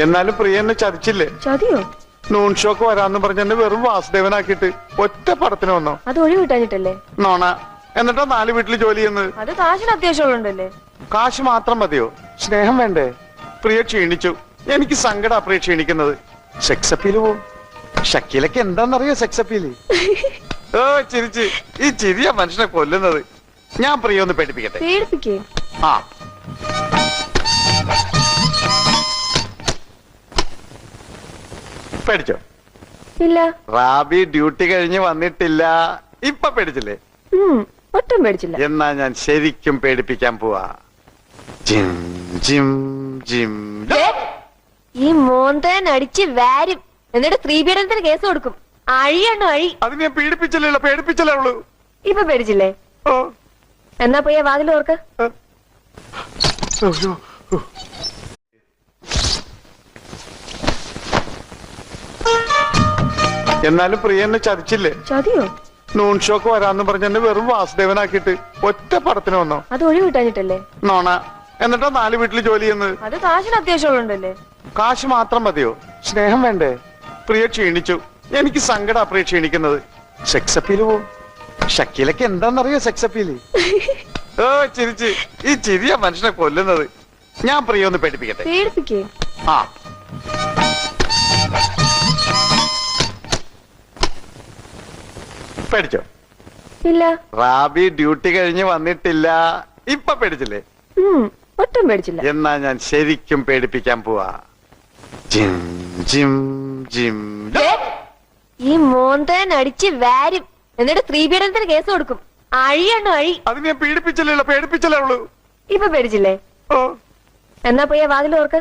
എന്നാലും പ്രിയ എന്നെ ചതിച്ചില്ലേ? ചതിയോ? Noon shock വരാന്ന് പറഞ്ഞ എന്നെ വെറും വാസുദേവനാക്കിട്ട് ഒറ്റ പടത്തിന് വന്നോ? അത് ഒഴിവ് കിട്ടാഞ്ഞിട്ടല്ലേ? നോണ. എന്നിട്ടാ 4 വീട്ടില് ജോലി ചെയ്യുന്നത്. അത് കാശിന് അത്യാവശ്യമുള്ളണ്ടല്ലേ? കാശ് മാത്രം മതിയോ? സ്നേഹം വേണ്ടേ? പ്രിയ ക്ഷീണിച്ചു. എനിക്ക് സങ്കട പ്രിയ ക്ഷീണിക്കുന്നത്. സെക്സ് അപ്പീല് പോവും. ഷക്കീലൊക്കെ എന്താന്നറിയോ സെക്സ് അപ്പീല്? ഓ ചിരിച്ച്. ഈ ചിരിയ മനുഷ്യനെ കൊല്ലുന്നത്. ഞാൻ പ്രിയ ഒന്ന് പേടിപ്പിക്കട്ടെ. പേടിപ്പിക്കേ? ആ പേടിച്ചോ? ഇല്ല. റാബി ഡ്യൂട്ടി കഴിഞ്ഞ് വന്നിട്ടില്ല. ഇപ്പൊ പേടിച്ചില്ലേ? ഒട്ടും പേടിച്ചില്ല. എന്നാ ഞാൻ ശരിക്കും പേടിപ്പിക്കാൻ പോവാ. ജിം ജിം ജിം. ഈ മോന്തൻ അടിച്ച് വാരും. എന്നിട്ട് സ്ത്രീപീഡനത്തിന് കേസ് കൊടുക്കും. അഴിയണ്ണു അഴി. അത് ഞാൻ പീഡിപ്പിച്ചില്ലല്ലോ, പേടിപ്പിച്ചല്ലേ ഉള്ളൂ. ഇപ്പൊ പേടിച്ചില്ലേ? ഓ എന്നാ പോയ വാതിൽ ഓർക്ക്. എന്നാലും പ്രിയ എന്നെ ചതിച്ചില്ലേ? ചതിയോ? നൂൺ ഷോക്ക് വരാന്ന് പറഞ്ഞ എന്നെ വെറും വാസുദേവനാക്കിട്ട് ഒറ്റ പടത്തിന് വന്നോ? അത് ഒഴിവ് കിട്ടാഞ്ഞിട്ടല്ലേ? നോണ. എന്നിട്ടാ 4 വീട്ടില് ജോലി ചെയ്യുന്നത്. അത് കാശിന് അത്യാവശ്യമുള്ളണ്ടല്ലേ? കാശ് മാത്രം മതിയോ? സ്നേഹം വേണ്ടേ? പ്രിയ ക്ഷീണിച്ചു. എനിക്ക് സങ്കട പ്രിയ ക്ഷീണിക്കുന്നത്. സെക്സ് അപ്പീല് പോവും. ഷക്കീലൊക്കെ എന്താന്നറിയോ സെക്സ് അപ്പീല്? ഓ ചിരിച്ച്. ഈ ചിരിയ മനുഷ്യനെ കൊല്ലുന്നത്. ഞാൻ പ്രിയ ഒന്ന് പേടിപ്പിക്കട്ടെ. പേടിപ്പിക്കേ? ആ പേടിച്ചോ? ഇല്ല. റാബി ഡ്യൂട്ടി കഴിഞ്ഞ് വന്നിട്ടില്ല. ഇപ്പൊ പേടിച്ചില്ലേ? ഒട്ടും പേടിച്ചില്ല. എന്നാ ഞാൻ ശരിക്കും പേടിപ്പിക്കാൻ പോവാ. ജിം ജിം ജിം. ഈ മോന്തൻ അടിച്ച് വാരും. എന്നിട്ട് സ്ത്രീപീഡനത്തിന് കേസ് കൊടുക്കും. അഴിയണ്ണു അഴി. അത് ഞാൻ പീഡിപ്പിച്ചില്ലല്ലോ, പേടിപ്പിച്ചല്ലേ ഉള്ളൂ. ഇപ്പൊ പേടിച്ചില്ലേ? ഓ എന്നാ പോയ വാതിൽ ഓർക്ക്.